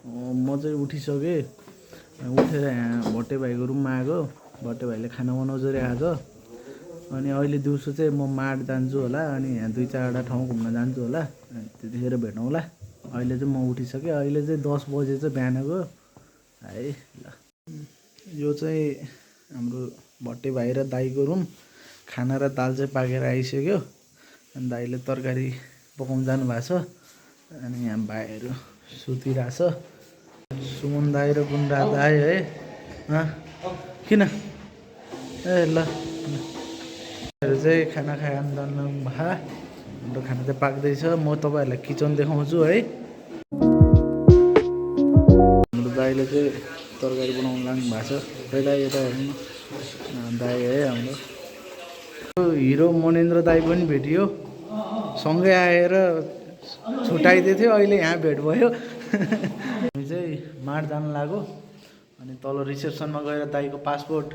म चाहिँ उठिसकेँ। उठेर यहाँ भट्टे भाइको रुममा आएको। भट्टे भाइले खाना बनाउँछ रे आज। अनि अहिले दिउँसो चाहिँ म माड जान्छु होला, अनि यहाँ 2-4वटा ठाउँ घुम्न जान्छु होला, त्यतिखेर भेटौँला। अहिले चाहिँ म उठिसकेँ। अहिले चाहिँ 10 बजे चाहिँ बिहानको है। ल यो चाहिँ हाम्रो भट्टे भाइ र दाइको रुम। खाना र दाल चाहिँ पाकेर आइसक्यो। अनि दाइले तरकारी पकाउनु जानुभएको छ। अनि यहाँ भाइहरू सुतिरहेको छ। सुमन दाई र गुन्डा दाई है। किन ए ल चाहिँ खाना खान जानु भए हाम्रो खाना चाहिँ पाक्दैछ। म तपाईँहरूलाई किचन देखाउँछु है। हाम्रो दाइले चाहिँ तरकारी बनाउनु लाग्नु भएको छ। पहिला यता हेर्नु दाई है हाम्रो हिरो मनेन्द्र दाई पनि भेटियो। सँगै आएर छुट्याइदिएको थियो, अहिले यहाँ भेट भयो। हामी चाहिँ माड जानु लाग्यो। अनि तल रिसेप्सनमा गएर दाइको पासपोर्ट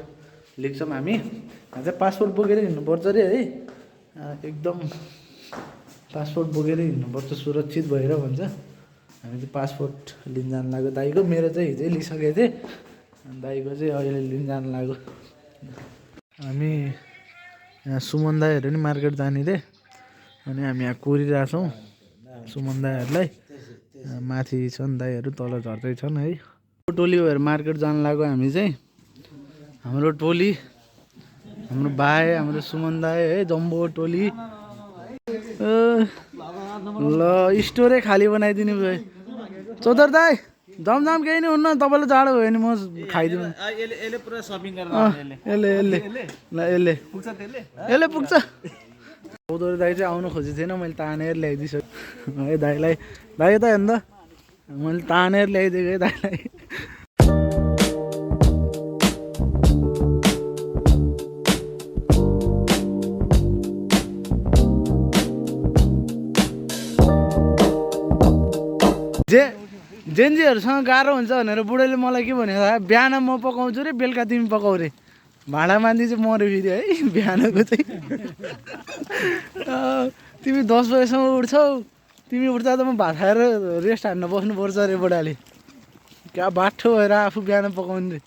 लेख्छौँ हामी। यहाँ चाहिँ पासपोर्ट बोकेर हिँड्नुपर्छ अरे है। एकदम पासपोर्ट बोकेर हिँड्नुपर्छ सुरक्षित भएर भन्छ। हामी चाहिँ पासपोर्ट लिन जानु लाग्यो दाइको। मेरो चाहिँ हिजै लिइसकेको थिएँ। दाइको चाहिँ अहिले लिन जानु लाग्यो। हामी यहाँ सुमन दाईहरू नि मार्केट जाने रे। अनि हामी यहाँ कुरिरहेछौँ सुमन दाईहरूलाई। माथि छन् दाईहरू, तल झर्दैछन् है। टोली भएर मार्केट जानु लाग्यो हामी चाहिँ। हाम्रो टोली, हाम्रो भाइ, हाम्रो सुमन दाई है, जम्बो टोली। ल स्टोरै खाली बनाइदिनु भयो। चौधर दाई जमझाम केही नि हुन्न, तपाईँलाई जाडो भयो भने म खाइदिनु। यसले पुग्छ। चौधरी दाई चाहिँ आउनु खोजेको थिएन, मैले तानेर ल्याइदिइसकेँ है दाईलाई। दाई त हेर्नु त, मैले तानेर ल्याइदिएको है दाईलाई। जेन्जीहरूसँग गाह्रो हुन्छ भनेर बुढोले मलाई के भनेको थाहा? बिहान म पकाउँछु रे, बेलुका तिमी पकाउ रे। भाँडा मान्दी चाहिँ मऱ्यो फेरि है बिहानको चाहिँ। तिमी 10 बजेसम्म उठ्छौ, तिमी उठ्दा त म भात खाएर रेस्ट हान्न बस्नुपर्छ अरे बुढाले। क्या बाठो भएर आफू बिहान पकाउने रे।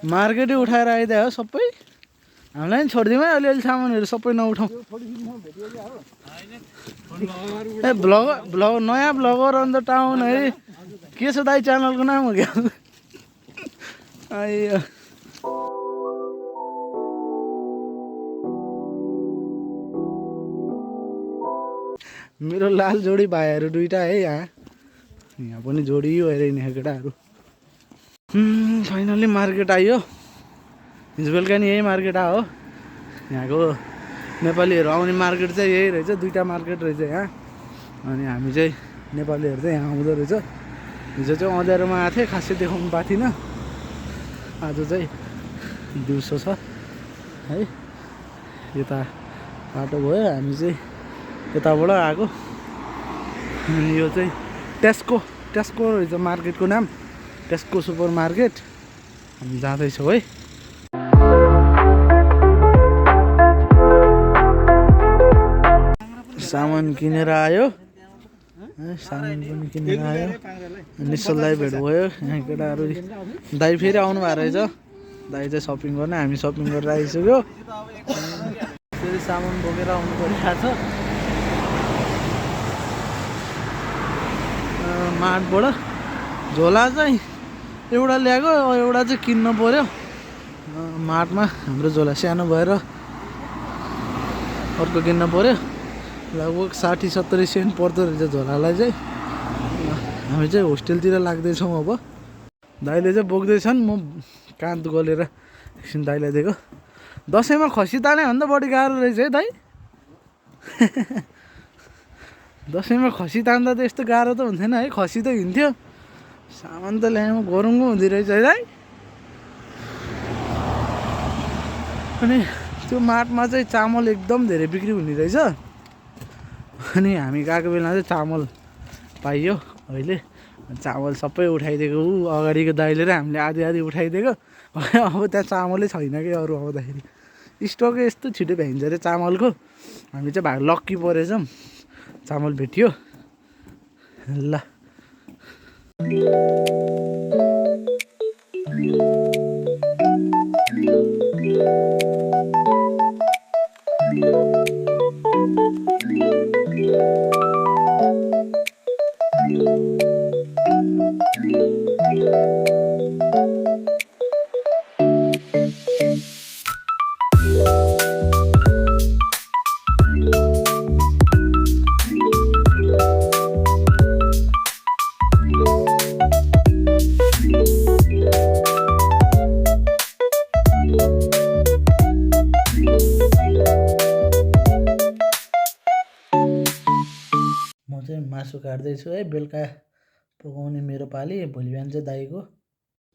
मार्केटै उठाएर आइदियो हो सबै। हामीलाई पनि छोडिदिउँ है, अलिअलि सामानहरू सबै नउठाउँ। ए भ्लगर नयाँ भ्लगर अन द टाउन है। के छ दाइ च्यानलको नाम हो क्या? आइयो मेरो लाल जोडी भाइहरू दुइटा है यहाँ। यहाँ पनि जोडी भएर हिँडेको केटाहरू। फाइनल्ली मार्केट आइयो। हिजो बेलुका नि यही मार्केट आयो। यहाँको नेपालीहरू आउने मार्केट चाहिँ यही रहेछ। 2टा मार्केट रहेछ यहाँ। अनि हामी चाहिँ नेपालीहरू चाहिँ यहाँ आउँदो रहेछ। हिजो चाहिँ अँध्यारोमा आएको थिएँ, खासै देखाउनु पाएको थिइनँ। आज चाहिँ दिउँसो छ है। यता बाटो भयो, हामी चाहिँ यताबाट आएको। अनि यो चाहिँ टेस्को रहेछ मार्केटको नाम, टेस्को सुपर मार्केट। हामी जाँदैछौँ है। सामान किनेर आयो, सामान पनि किनेर आयो। निश्चल दाई भेट भयो। यहाँ केटाहरू दाई फेरि आउनु भएको रहेछ। दाई चाहिँ सपिङ गर्न, हामी सपिङ गरेर आइसक्यो। फेरि सामान बोकेर आउनु परिरहेको छ माटबाट। झोला चाहिँ एउटा ल्याएको, एउटा चाहिँ किन्न पर्यो माटमा। हाम्रो झोला सानो भएर अर्को किन्न पर्यो। लगभग 60-70 सेन्ट पर्दो रहेछ झोलालाई चाहिँ। हामी चाहिँ होस्टेलतिर लाग्दैछौँ अब। दाइले चाहिँ बोक्दैछन्, म काँध गलेर एकछिन दाइलाई दिएको। दसैँमा खसी ताने भन्दा बढी गाह्रो रहेछ है दाइ। दसैँमा खसी तान्दा त यस्तो गाह्रो त हुन्थेन है। खसी त हिँड्थ्यो, सामान त ल्याएमा गरुङ्गो हुँदो रहेछ है दाइ। अनि त्यो माटमा चाहिँ चामल एकदम धेरै बिक्री हुने रहेछ। अनि हामी गएको बेला चाहिँ चामल पाइयो अहिले। चामल सबै उठाइदिएको। अगाडिको दाइले र हामीले आधी उठाइदिएको। अब त्यहाँ चामलै छैन कि अरू आउँदाखेरि। स्टकै यस्तो छिटो भ्याइन्छ अरे चामलको। हामी चाहिँ लक्की परेछौँ, चामल भेटियो। ल म चाहिँ मासु काट्दैछु है। बेलुका पकाउने मेरो पाली। भोलि बिहान चाहिँ दाइको।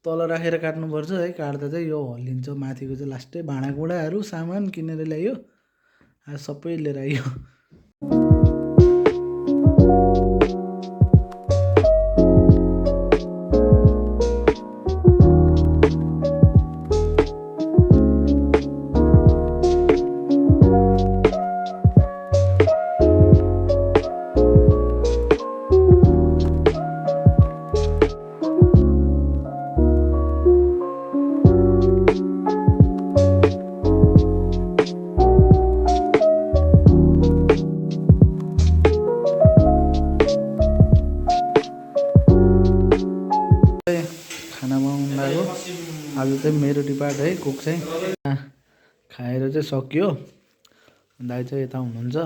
तल राखेर काट्नुपर्छ है। काट्दा चाहिँ यो हल्लिन्छ। माथिको चाहिँ लास्टै भाँडाकुँडाहरू सामान किनेर ल्यायो। आज सबै लिएर आयो। खाना बनाउनु लाग्यो। आज चाहिँ मेरो डिपार्ट है। कुक चाहिँ खाएर चाहिँ सकियो। दाइ चाहिँ यता हुनुहुन्छ।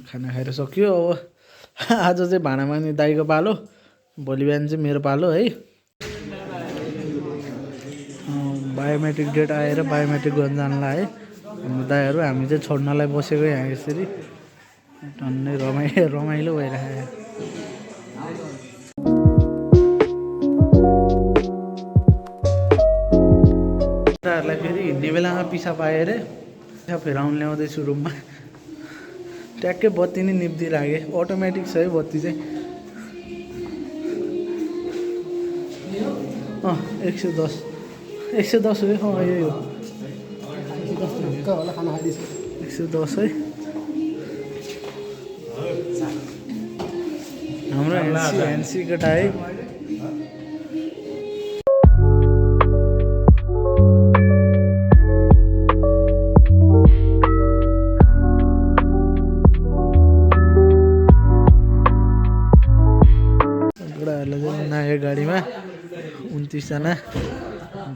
खाना खाएर सकियो। अब आज चाहिँ भाँडा माग्ने दाइको पालो। भोलि बिहान चाहिँ मेरो पालो है। बायोमेट्रिक डेट आएर बायोमेट्रिक गर्न जानलाई है हाम्रो दाइहरू। हामी चाहिँ छोड्नलाई बसेको यहाँ यसरी टन्नै रमाइलो भइरहेको। केटाहरूलाई फेरि हिँड्ने बेलामा पिसा पाएँ अरे। पिसा फेराउनु ल्याउँदैछु रुममा। ट्याक्कै बत्ती नै निप्दिराखेँ। अटोमेटिक छ है बत्ती चाहिँ। 110 110 हो। यही हो 110 है। हाम्रो एनसी केटा है। बुढाहरूलाई चाहिँ नयाँ गाडीमा 29 जना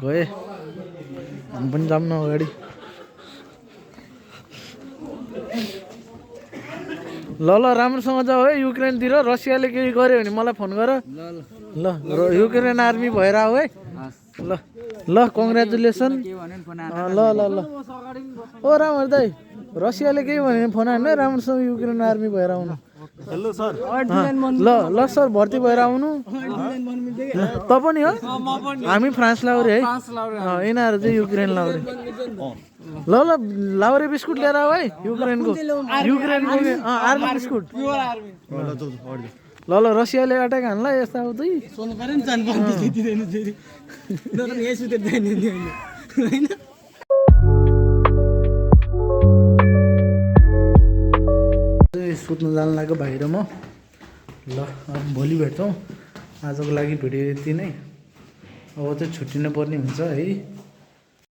गए। हामी पनि जाऊँ न अगाडि। ल राम्रोसँग जाऊ है। युक्रेनतिर रसियाले केही गर्यो भने मलाई फोन गर। ल युक्रेन आर्मी भएर आऊ है। ल कङ्ग्रेचुलेसन। ल ल ल ओ राम्रो दाइ। रसियाले केही भन्यो भने फोन हान्नु है। राम्रोसँग युक्रेन आर्मी भएर आउनु। Hello sir. ल सर भर्ती भएर आउनु। त पनि हो। हामी फ्रान्स लाउरे है। यिनीहरू चाहिँ युक्रेन लाउरे। ल लाउरे बिस्कुट लिएर आऊ है। युक्रेनको आर्मी बिस्कुट। ल रसियाले अट्याक हान्ला यस्ता आऊ तुई। सुत्नु जानु लाग्यो बाहिर म। ल भोलि भेट्छौँ। आजको लागि भिडियो यति नै। अब चाहिँ छुट्टिनु पर्ने हुन्छ है।